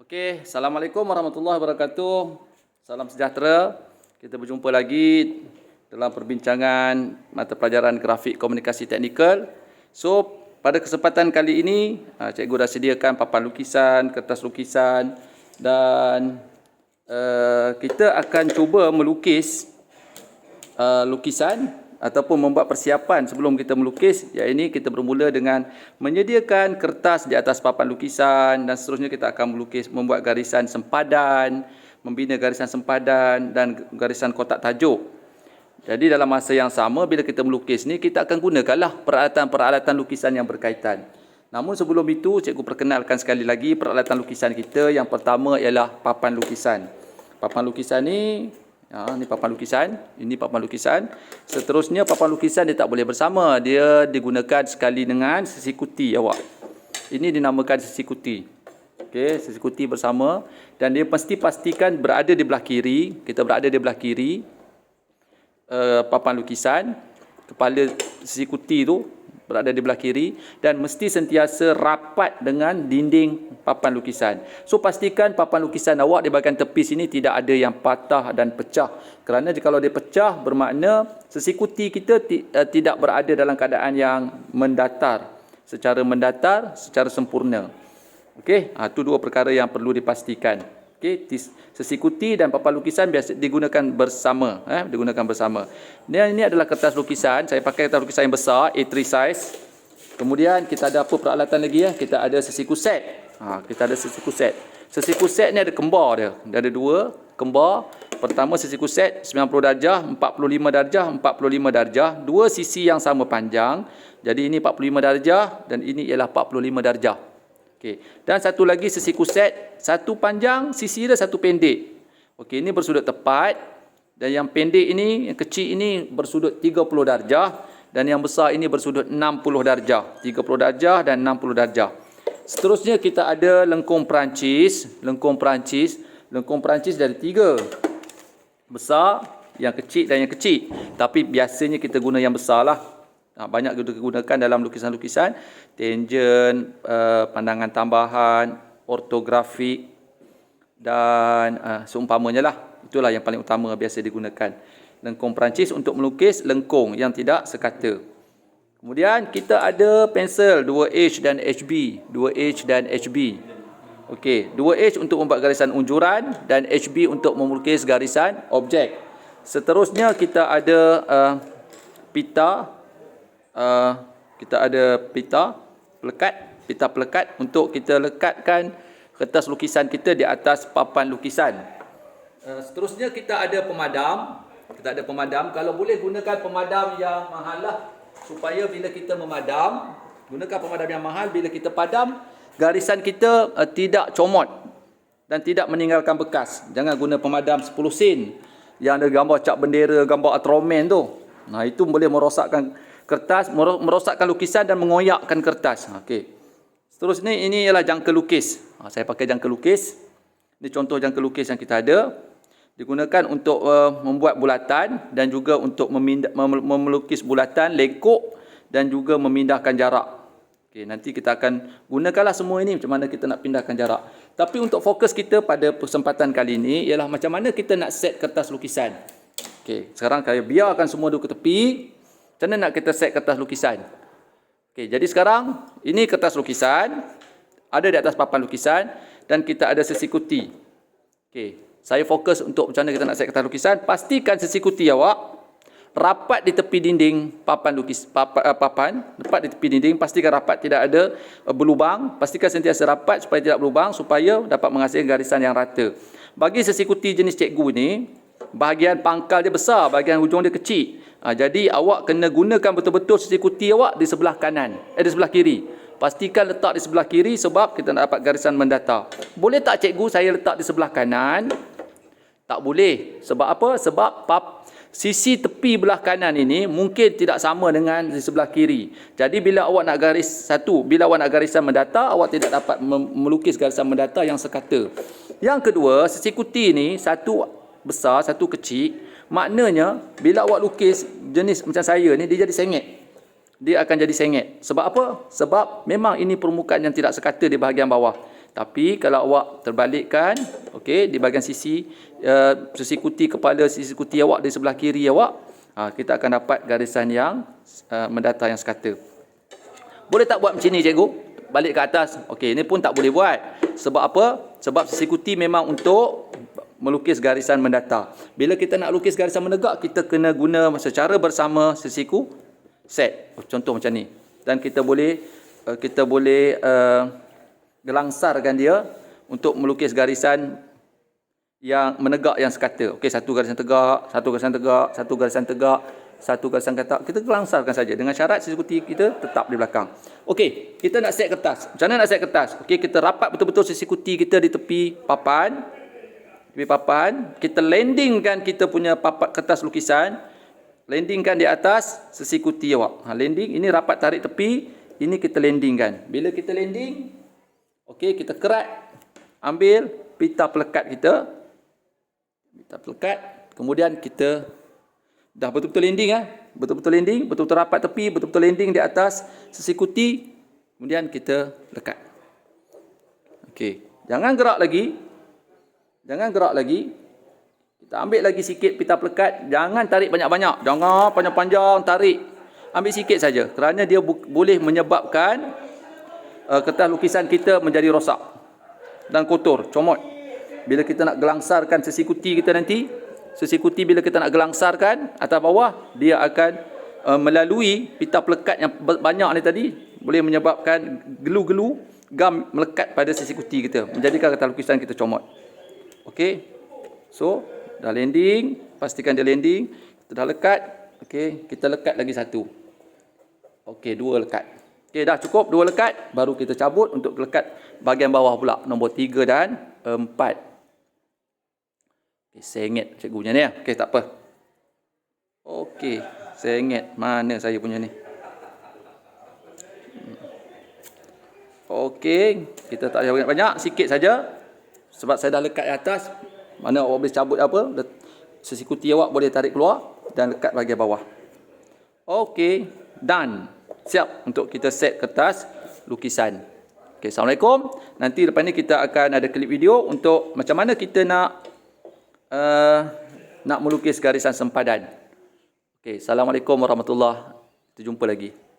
Okey, Assalamualaikum warahmatullahi wabarakatuh. Salam sejahtera. Kita berjumpa lagi dalam perbincangan mata pelajaran grafik komunikasi teknikal. So, pada kesempatan kali ini, cikgu dah sediakan papan lukisan, kertas lukisan dan kita akan cuba melukis lukisan ataupun membuat persiapan sebelum kita melukis. Iaitu kita bermula dengan menyediakan kertas di atas papan lukisan dan seterusnya kita akan membuat garisan sempadan, membina garisan sempadan dan garisan kotak tajuk. Jadi dalam masa yang sama bila kita melukis ni kita akan gunakanlah peralatan-peralatan lukisan yang berkaitan. Namun sebelum itu cikgu perkenalkan sekali lagi peralatan lukisan kita. Yang pertama ialah papan lukisan. Papan lukisan ni ini papan lukisan, ini papan lukisan. Seterusnya papan lukisan dia tak boleh bersama, dia digunakan sekali dengan sisi kuti awak. Ini dinamakan sisi kuti. Okey, sisi kuti bersama dan dia mesti pastikan berada di belah kiri. Kita berada di belah kiri papan lukisan. Kepala sisi kuti tu berada di belah kiri dan mesti sentiasa rapat dengan dinding papan lukisan. So pastikan papan lukisan awak di bahagian tepi sini tidak ada yang patah dan pecah. Kerana jika dia pecah bermakna sisi kuti kita tidak berada dalam keadaan yang mendatar, secara sempurna. Okey, itu dua perkara yang perlu dipastikan. Okey, sisi kuti dan papan lukisan biasa digunakan bersama, Ini adalah kertas lukisan. Saya pakai kertas lukisan yang besar, A3 size. Kemudian kita ada apa peralatan lagi ya? Kita ada sisi kuset. Kita ada sisi kuset. Sisi kuset ni ada kembar dia. Dia ada dua kembar. Pertama sisi kuset 90 darjah, 45 darjah, 45 darjah. Dua sisi yang sama panjang. Jadi ini 45 darjah dan ini ialah 45 darjah. Okey. Dan satu lagi sisi kuset, satu panjang, sisi dia satu pendek. Okey, ini bersudut tepat dan yang pendek ini, yang kecil ini bersudut 30 darjah dan yang besar ini bersudut 60 darjah. 30 darjah dan 60 darjah. Seterusnya kita ada lengkung Perancis. Lengkung Perancis dari tiga. Besar, yang kecil dan yang kecil. Tapi biasanya kita guna yang besar lah. Banyak digunakan dalam lukisan-lukisan, tangen, pandangan tambahan, ortografik dan seumpamanya lah. Itulah yang paling utama biasa digunakan. Lengkung Perancis untuk melukis lengkung yang tidak sekata. Kemudian kita ada pensel 2H dan HB. 2H dan HB. Okey, 2H untuk membuat garisan unjuran dan HB untuk melukis garisan objek. Seterusnya kita ada pita. Kita ada pita pelekat untuk kita lekatkan kertas lukisan kita di atas papan lukisan. Seterusnya kita ada pemadam. Kalau boleh gunakan pemadam yang mahal lah, supaya bila kita memadam, gunakan pemadam yang mahal. Bila kita padam, garisan kita tidak comot dan tidak meninggalkan bekas. Jangan guna pemadam 10 sen yang ada gambar cap bendera, gambar Ultraman tu. Itu boleh merosakkan kertas, merosakkan lukisan dan mengoyakkan kertas. Okey. Seterusnya ini ialah jangka lukis. Saya pakai jangka lukis. Ini contoh jangka lukis yang kita ada. Digunakan untuk membuat bulatan dan juga untuk melukis bulatan, lekuk dan juga memindahkan jarak. Okey, nanti kita akan gunakanlah semua ini macam mana kita nak pindahkan jarak. Tapi untuk fokus kita pada kesempatan kali ini ialah macam mana kita nak set kertas lukisan. Okey, sekarang saya biarkan semua duduk ke tepi. Macam mana nak kita set kertas lukisan? Okey, jadi sekarang ini kertas lukisan ada di atas papan lukisan dan kita ada sisi kuti. Okey, saya fokus untuk macam mana kita nak set kertas lukisan. Pastikan sisi kuti awak rapat di tepi dinding papan rapat di tepi dinding. Pastikan rapat, tidak ada berlubang. Pastikan sentiasa rapat supaya tidak berlubang, supaya dapat menghasilkan garisan yang rata. Bagi sisi kuti jenis cikgu ni, bahagian pangkal dia besar, bahagian hujung dia kecil. Jadi awak kena gunakan betul-betul sisi kuti awak di sebelah kanan, di sebelah kiri. Pastikan letak di sebelah kiri sebab kita nak dapat garisan mendatar. Boleh tak cikgu saya letak di sebelah kanan? Tak boleh. Sebab apa? Sebab sisi tepi belah kanan ini mungkin tidak sama dengan di sebelah kiri. Jadi bila awak nak garisan mendatar, awak tidak dapat melukis garisan mendatar yang sekata. Yang kedua, sisi kuti ni satu besar, satu kecil. Maknanya bila awak lukis jenis macam saya ni, dia jadi sengit. Dia akan jadi sengit. Sebab apa? Sebab memang ini permukaan yang tidak sekata di bahagian bawah. Tapi kalau awak terbalikkan, okey, di bahagian sisi kuti kepala, sisi kuti awak di sebelah kiri awak, kita akan dapat garisan yang mendatar yang sekata. Boleh tak buat macam ni cikgu? Balik ke atas. Okey, ini pun tak boleh buat. Sebab apa? Sebab sisi kuti memang untuk melukis garisan mendatar. Bila kita nak lukis garisan menegak, kita kena guna secara bersama sisiku set. Contoh macam ni. Dan kita boleh gelangsarkan dia untuk melukis garisan yang menegak yang sekata. Okey, satu garisan tegak, satu garisan tegak, satu garisan tegak, satu garisan katak. Kita gelangsarkan saja dengan syarat sisi kuti kita tetap di belakang. Okey, kita nak set kertas. Macam mana nak set kertas? Okey, kita rapat betul-betul sisi kuti kita di tepi papan. Kita landingkan kita punya kertas lukisan. Landingkan di atas sisi kuti awak. Landing, ini rapat tarik tepi, ini kita landingkan. Bila kita landing, okey, kita kerat, ambil pita pelekat kita. Pita pelekat, kemudian kita dah betul-betul landing betul-betul landing, betul-betul rapat tepi, betul-betul landing di atas sisi kuti, kemudian kita lekat. Okey, jangan gerak lagi. Kita ambil lagi sikit pita pelekat, jangan tarik banyak-banyak, jangan panjang-panjang tarik. Ambil sikit saja kerana dia boleh menyebabkan kertas lukisan kita menjadi rosak dan kotor, comot. Bila kita nak gelangsarkan sisi kuti kita nanti, sisi kuti bila kita nak gelangsarkan atas bawah, dia akan melalui pita pelekat yang banyak ni tadi, boleh menyebabkan gelu-gelu gam melekat pada sisi kuti kita, menjadikan kertas lukisan kita comot. Okey, so dah landing, pastikan dia landing, kita dah lekat. Okey, kita lekat lagi satu. Okey, 2 lekat. Okey, dah cukup 2 lekat, baru kita cabut untuk lekat bahagian bawah pula, nombor 3 dan 4. Okey, saya ingat cikgu punya ni. Okey, tak apa. Okey, saya ingat mana saya punya ni. Okey, kita tak payah banyak-banyak, sikit saja. Sebab saya dah lekat di atas, mana awak boleh cabut apa, sisi kuti awak boleh tarik keluar dan lekat bahagian bawah. Okey, done. Siap untuk kita set kertas lukisan. Okey, Assalamualaikum. Nanti lepas ni kita akan ada klip video untuk macam mana kita nak melukis garisan sempadan. Okey, Assalamualaikum warahmatullahi wabarakatuh. Kita jumpa lagi.